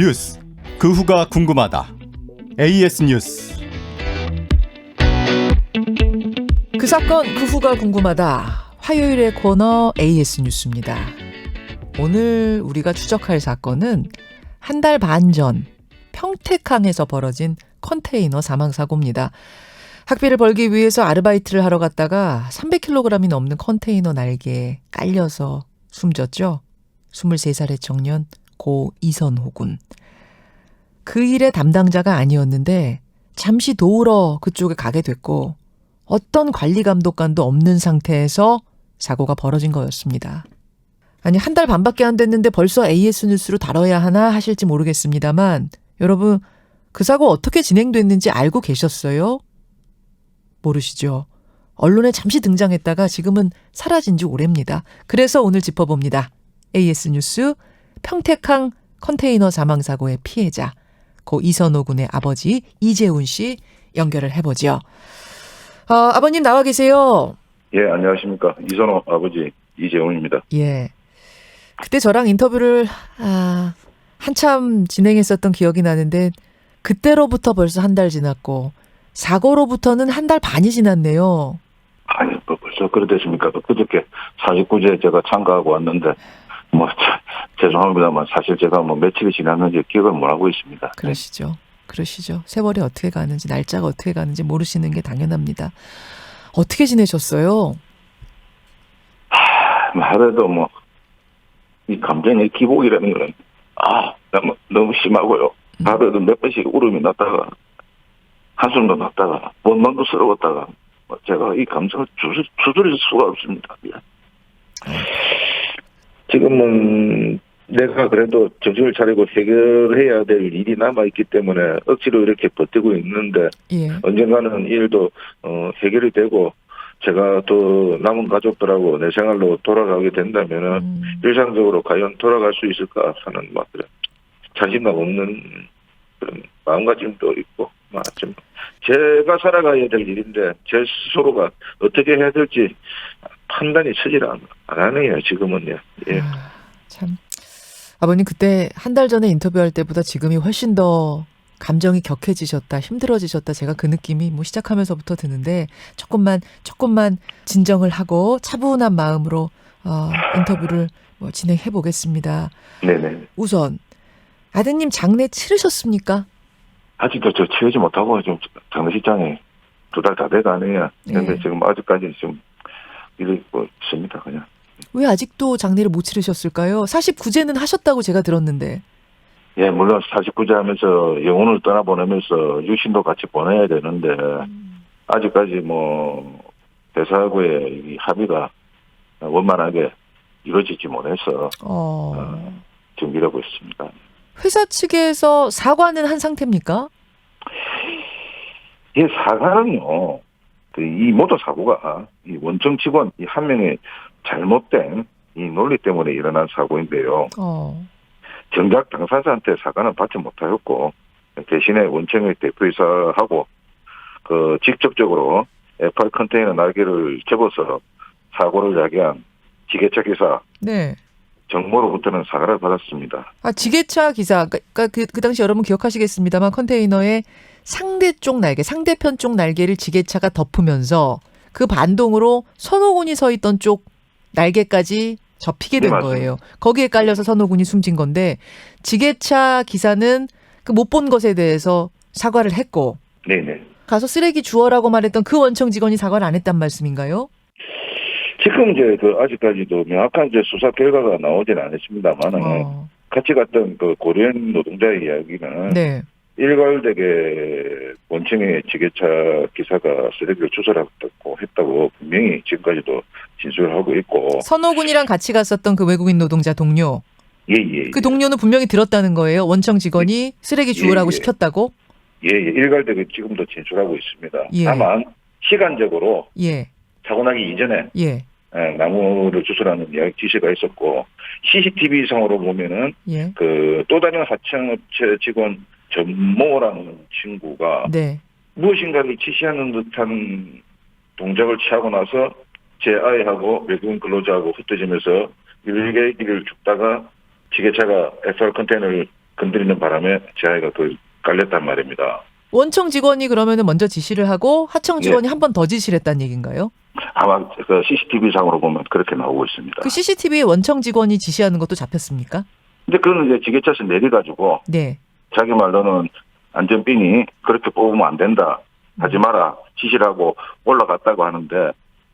뉴스 그 후가 궁금하다. AS 뉴스. 그 사건 그 후가 궁금하다. 화요일의 코너 AS 뉴스입니다. 오늘 우리가 추적할 사건은 한 달 반 전 평택항에서 벌어진 컨테이너 사망 사고입니다. 학비를 벌기 위해서 아르바이트를 하러 갔다가 300kg이 넘는 컨테이너 날개에 깔려서 숨졌죠. 23살의 청년 고 이선호 군. 그 일의 담당자가 아니었는데 잠시 도우러 그쪽에 가게 됐고 어떤 관리 감독관도 없는 상태에서 사고가 벌어진 거였습니다. 아니, 한 달 반밖에 안 됐는데 벌써 AS 뉴스로 다뤄야 하나 하실지 모르겠습니다만 여러분, 그 사고 어떻게 진행됐는지 알고 계셨어요? 모르시죠? 언론에 잠시 등장했다가 지금은 사라진 지 오래입니다. 그래서 오늘 짚어봅니다. AS 뉴스 평택항 컨테이너 사망 사고의 피해자 고 이선호 군의 아버지 이재훈 씨 연결을 해보죠. 아버님 나와 계세요. 예, 안녕하십니까. 이선호 아버지 이재훈입니다. 예. 그때 저랑 인터뷰를 한참 진행했었던 기억이 나는데 그때로부터 벌써 한 달 지났고 사고로부터는 한 달 반이 지났네요. 아니, 뭐 벌써 그렇겠습니까? 그저께 49제 제가 참가하고 왔는데 죄송합니다만 사실 제가 며칠이 지났는지 기억을 못하고 있습니다. 그러시죠. 세월이 어떻게 가는지 날짜가 어떻게 가는지 모르시는 게 당연합니다. 어떻게 지내셨어요? 하루에도 이 감정의 기복이라는 거는 너무 심하고요. 하루에도 몇 번씩 울음이 났다가 한숨도 났다가 원망도 스러웠다가 제가 이 감정을 주저릴 수가 없습니다. 지금은 내가 그래도 정신을 차리고 해결해야 될 일이 남아있기 때문에 억지로 이렇게 버티고 있는데 예. 언젠가는 이 일도 해결이 되고 제가 또 남은 가족들하고 내 생활로 돌아가게 된다면은 일상적으로 과연 돌아갈 수 있을까 하는 그런 자신감 없는 그런 마음가짐도 있고 좀 제가 살아가야 될 일인데 제 스스로가 어떻게 해야 될지 판단이 서질 안 하네요 지금은요. 예. 참 아버님 그때 한 달 전에 인터뷰할 때보다 지금이 훨씬 더 감정이 격해지셨다, 힘들어지셨다. 제가 그 느낌이 시작하면서부터 드는데 조금만 진정을 하고 차분한 마음으로 인터뷰를 진행해 보겠습니다. 네네. 우선 아드님 장례 치르셨습니까? 아직도 저 치르지 못하고 좀 장례식장에 2달 다 돼가네요. 그런데 지금 아직까지 좀 이러고 있습니다. 그냥. 왜 아직도 장례를 못 치르셨을까요? 49제는 하셨다고 제가 들었는데. 예, 물론 49제 하면서 영혼을 떠나보내면서 유신도 같이 보내야 되는데 아직까지 대사하고의 이 합의가 원만하게 이루어지지 못해서 지금 이러고 있습니다. 회사 측에서 사과는 한 상태입니까? 이 사과는요, 이 모tor 사고가 이 원청 직원 이 한 명의 잘못된 이 논리 때문에 일어난 사고인데요. 정작 당사자한테 사과는 받지 못하였고 대신에 원청의 대표이사하고 직접적으로 F8 컨테이너 날개를 접어서 사고를 야기한 지게차 기사 네. 정모로부터는 사과를 받았습니다. 지게차 기사 그러니까 그 당시 여러분 기억하시겠습니다만 컨테이너의 상대편 쪽 날개를 지게차가 덮으면서 그 반동으로 선호군이 서 있던 쪽 날개까지 접히게 된 거예요. 거기에 깔려서 선호군이 숨진 건데 지게차 기사는 그 못 본 것에 대해서 사과를 했고 네네. 가서 쓰레기 주워라고 말했던 그 원청 직원이 사과를 안 했단 말씀인가요? 지금 이제 아직까지도 명확한 수사 결과가 나오진 않았습니다만은 같이 갔던 고려인 노동자의 이야기는 네. 일괄되게 원청의 지게차 기사가 쓰레기를 주워라고 했다고 분명히 지금까지도 진술을 하고 있고. 선호군이랑 같이 갔었던 그 외국인 노동자 동료. 예. 그 동료는 분명히 들었다는 거예요. 원청 직원이 쓰레기 주우라고 시켰다고? 예. 일괄되게 지금도 진술하고 있습니다. 예. 다만 시간적으로 사고 나기 이전에 나무를 주스라는 지시가 있었고 CCTV상으로 보면은 또 다른 하청업체 직원 전모라는 친구가 무엇인가를 지시하는 듯한 동작을 취하고 나서 제 아이하고 외국인 근로자하고 흩어지면서 일개의 길을 죽다가 지게차가 F8 컨테이너를 건드리는 바람에 제 아이가 그 깔렸단 말입니다. 원청 직원이 그러면은 먼저 지시를 하고 하청 직원이 한 번 더 지시를 했다는 얘기인가요? 아마 그 CCTV 상으로 보면 그렇게 나오고 있습니다. 그 CCTV에 원청 직원이 지시하는 것도 잡혔습니까? 근데 그거는 이제 지게차에서 내려가지고 네. 자기 말로는 안전핀이 그렇게 뽑으면 안 된다. 하지 마라. 지시를 하고 올라갔다고 하는데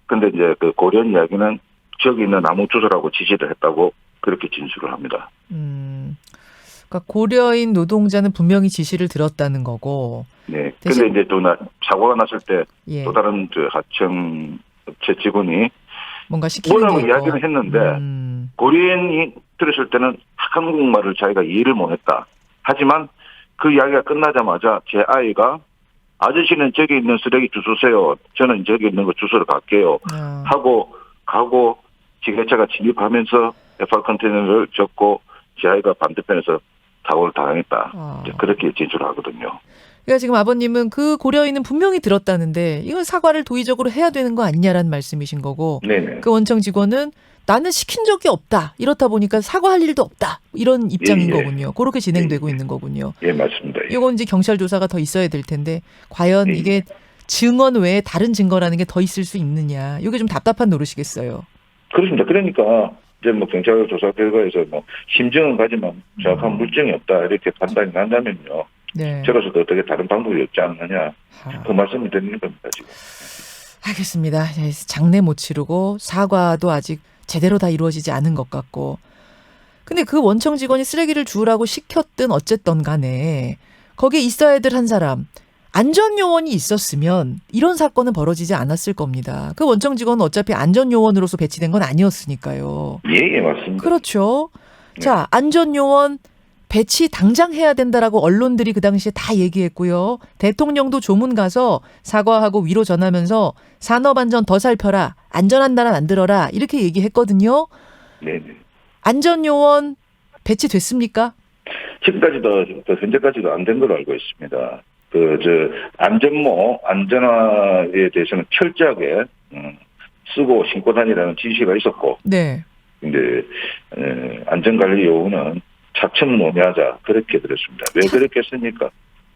근데 이제 그 고련 이야기는 지역에 있는 나무 주소라고 지시를 했다고 그렇게 진술을 합니다. 그러니까 고려인 노동자는 분명히 지시를 들었다는 거고. 네. 대신- 근데 이제 또 사고가 났을 때 예. 또 다른 저 하청 업체 직원이 뭔가 시키는 뭐라고 게 있고. 이야기를 했는데 고려인이 들었을 때는 한국말을 자기가 이해를 못했다. 하지만 그 이야기가 끝나자마자 제 아이가 아저씨는 저기 있는 쓰레기 주소세요. 저는 저기 있는 거 주소를 갈게요. 하고 가고 지게차가 진입하면서 FR 컨테이너를 접고 제 아이가 반대편에서 사고를 당했다. 이제 그렇게 진술하거든요. 그러니까 지금 아버님은 그 고려인은 분명히 들었다는데 이건 사과를 도의적으로 해야 되는 거 아니냐라는 말씀이신 거고 네네. 그 원청 직원은 나는 시킨 적이 없다. 이렇다 보니까 사과할 일도 없다. 이런 입장인 예, 예. 거군요. 그렇게 진행되고 예, 예. 있는 거군요. 예, 맞습니다. 예. 이건 이제 경찰 조사가 더 있어야 될 텐데 과연 예, 이게 증언 외에 다른 증거라는 게 더 있을 수 있느냐. 이게 좀 답답한 노릇이겠어요. 그렇습니다. 그러니까 이제 뭐 경찰 조사 결과에서 뭐 심증은 가지만 정확한 물증이 없다 이렇게 판단이 난다면요. 네. 저로서도 어떻게 다른 방법이 없지 않느냐 그 말씀을 드리는 겁니다 지금. 알겠습니다. 장례 못 치르고 사과도 아직 제대로 다 이루어지지 않은 것 같고. 근데 그 원청 직원이 쓰레기를 주우라고 시켰든 어쨌든 간에 거기에 있어야 될 한 사람 안전요원이 있었으면 이런 사건은 벌어지지 않았을 겁니다. 그 원청 직원은 어차피 안전요원으로서 배치된 건 아니었으니까요. 예, 맞습니다. 그렇죠. 네. 자, 안전요원 배치 당장 해야 된다라고 언론들이 그 당시에 다 얘기했고요. 대통령도 조문 가서 사과하고 위로 전하면서 산업안전 더 살펴라. 안전한 나라 만들어라. 이렇게 얘기했거든요. 네네. 안전요원 배치됐습니까? 지금까지도 또 현재까지도 안 된 걸로 알고 있습니다. 안전화에 대해서는 철저하게 쓰고 신고 다니라는 지시가 있었고, 네. 근데 안전관리 요구는 차츰 논의하자 그렇게 들었습니다. 왜 그렇게 했습니까?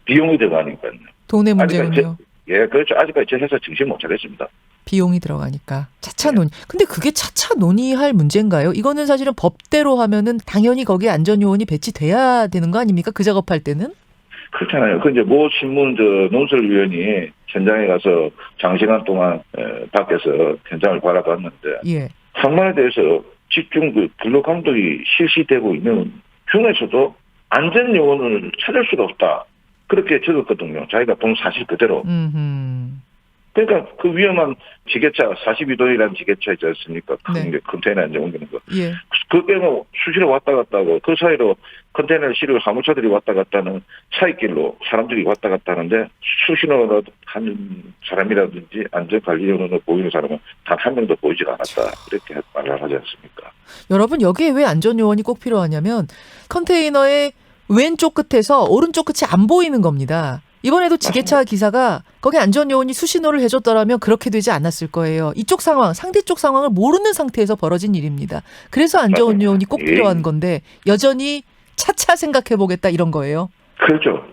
비용이 들어가니까요. 돈의 문제군요. 예, 그렇죠. 아직까지 제 회사 정신 못 차렸습니다. 비용이 들어가니까. 차차 논의. 근데 그게 차차 논의할 문제인가요? 이거는 사실은 법대로 하면은 당연히 거기에 안전요원이 배치돼야 되는 거 아닙니까? 그 작업할 때는? 그렇잖아요. 그 이제 모 신문 논설위원이 현장에 가서 장시간 동안 밖에서 현장을 바라봤는데 예. 상만에 대해서 집중 근로 감독이 실시되고 있는 중에서도 안전 요원을 찾을 수가 없다. 그렇게 적었거든요. 자기가 본 사실 그대로. 그러니까 그 위험한 지게차 42도이라는 지게차 있지 않습니까? 네. 큰 컨테이너 이제 옮기는 거. 예. 그게 뭐 수시로 왔다 갔다 하고 그 사이로 컨테이너를 실을 화물차들이 왔다 갔다 하는 사이길로 사람들이 왔다 갔다 하는데 수신호라도 하는 사람이라든지 안전관리원으로 보이는 사람은 단 한 명도 보이지가 않았다. 이렇게 말을 하지 않습니까? 여러분 여기에 왜 안전요원이 꼭 필요하냐면 컨테이너의 왼쪽 끝에서 오른쪽 끝이 안 보이는 겁니다. 이번에도 지게차 기사가 거기 안전요원이 수신호를 해줬더라면 그렇게 되지 않았을 거예요. 이쪽 상황, 상대쪽 상황을 모르는 상태에서 벌어진 일입니다. 그래서 안전요원이 꼭 필요한 건데 여전히 차차 생각해보겠다 이런 거예요. 그렇죠.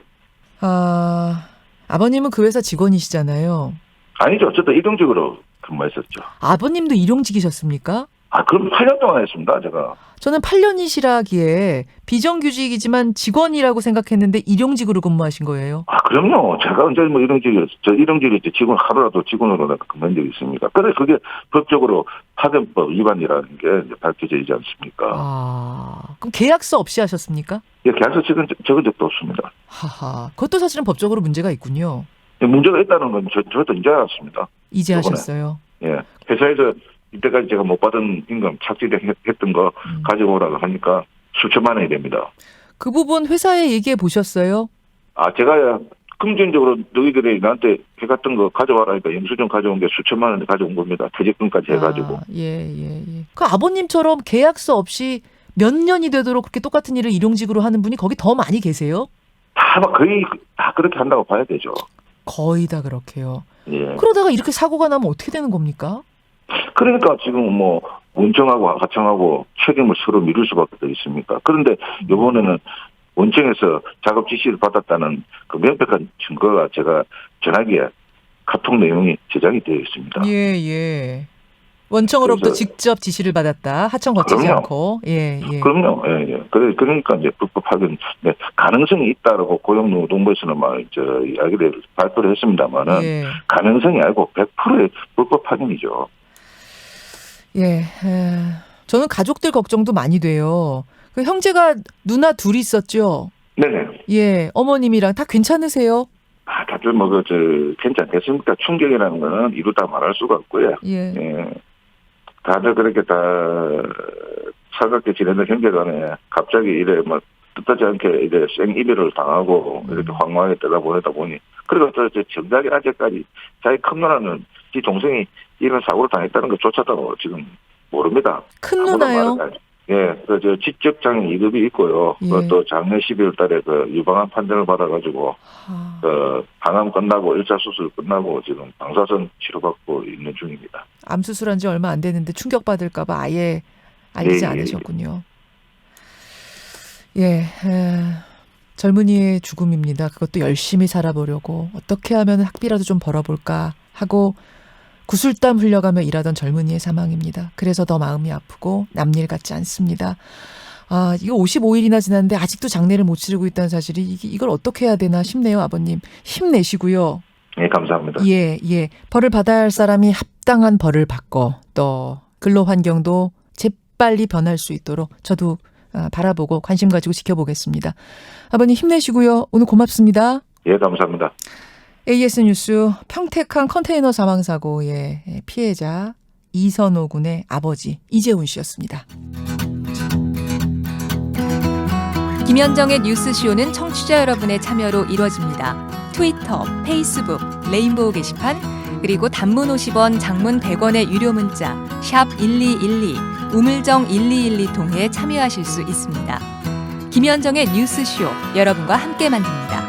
아버님은 그 회사 직원이시잖아요. 아니죠. 저도 일용직으로 근무했었죠. 아버님도 일용직이셨습니까? 그럼 8년 동안 했습니다, 제가. 저는 8년이시라기에 비정규직이지만 직원이라고 생각했는데 일용직으로 근무하신 거예요. 그럼요. 제가 언제 뭐 일용직이 직원 하루라도 직원으로 근무한 적이 있습니까? 그래, 그게 법적으로 파견법 위반이라는 게 이제 밝혀져 있지 않습니까? 그럼 계약서 없이 하셨습니까? 예, 계약서 적은 적도 없습니다. 하하. 그것도 사실은 법적으로 문제가 있군요. 문제가 있다는 건 저도 이제 알았습니다. 이제 저번에. 하셨어요. 예. 회사에서 이때까지 제가 못 받은 임금 착취했던 거 가지고 오라고 하니까 수천만 원이 됩니다. 그 부분 회사에 얘기해 보셨어요? 제가 금전적으로 너희들이 나한테 해갔던 거 가져와라니까 영수증 가져온 게 수천만 원을 가져온 겁니다. 퇴직금까지 해가지고. 예. 그 아버님처럼 계약서 없이 몇 년이 되도록 그렇게 똑같은 일을 일용직으로 하는 분이 거기 더 많이 계세요? 거의 다 그렇게 한다고 봐야 되죠. 거의 다 그렇게요. 예. 그러다가 이렇게 사고가 나면 어떻게 되는 겁니까? 그러니까 지금 뭐 원청하고 하청하고 책임을 서로 미룰 수밖에 더 있습니까? 그런데 이번에는 원청에서 작업 지시를 받았다는 그 명백한 증거가 제가 전화기에 카톡 내용이 제작이 되어 있습니다. 예. 원청으로부터 그래서- 직접 지시를 받았다. 하청 거치지 그럼요. 않고. 예. 그럼요. 예. 그러니까 이제 불법 파견 가능성이 있다라고 고용노동부에서는 막 이야기를 발표를 했습니다만은 예. 가능성이 아니고 100%의 불법 파견이죠. 예. 저는 가족들 걱정도 많이 돼요. 그 형제가 누나 둘이 있었죠. 네네. 예. 어머님이랑 다 괜찮으세요? 다들 괜찮겠습니까? 충격이라는 거는 이루다 말할 수가 없고요. 예. 예. 다들 그렇게 다 살갑게 지내는 형제간에 갑자기 이래 뜻하지 않게 이제 생이별을 당하고 이렇게 황망하게 떠다보내다 보니 그리고 또 이제 정작에 아직까지 자기 큰 누나는 지 동생이 이런 사고를 당했다는 것조차도 지금 모릅니다. 큰 누나요? 예, 저 지적장애 2급이 있고요. 예. 또 작년 12월 달에 그 유방암 판정을 받아가지고 아, 항암 끝나고 1차 수술 끝나고 지금 방사선 치료받고 있는 중입니다. 암 수술한 지 얼마 안 됐는데 충격받을까봐 아예 알리지 예. 않으셨군요. 예. 젊은이의 죽음입니다. 그것도 열심히 살아보려고 어떻게 하면 학비라도 좀 벌어볼까 하고 구슬땀 흘려가며 일하던 젊은이의 사망입니다. 그래서 더 마음이 아프고 남일 같지 않습니다. 아, 이거 55일이나 지났는데 아직도 장례를 못 치르고 있다는 사실이 이걸 어떻게 해야 되나 싶네요, 아버님. 힘내시고요. 예, 감사합니다. 예. 벌을 받아야 할 사람이 합당한 벌을 받고 또 근로 환경도 재빨리 변할 수 있도록 저도 바라보고 관심 가지고 지켜보겠습니다. 아버님 힘내시고요. 오늘 고맙습니다. 예, 감사합니다. AS 뉴스 평택항 컨테이너 사망 사고의 피해자 이선호 군의 아버지 이재훈 씨였습니다. 김현정의 뉴스쇼는 청취자 여러분의 참여로 이루어집니다. 트위터, 페이스북, 레인보우 게시판, 그리고 단문 50원, 장문 100원의 유료 문자 샵 1212, 우물정 1212 통해 참여하실 수 있습니다. 김현정의 뉴스쇼, 여러분과 함께 만듭니다.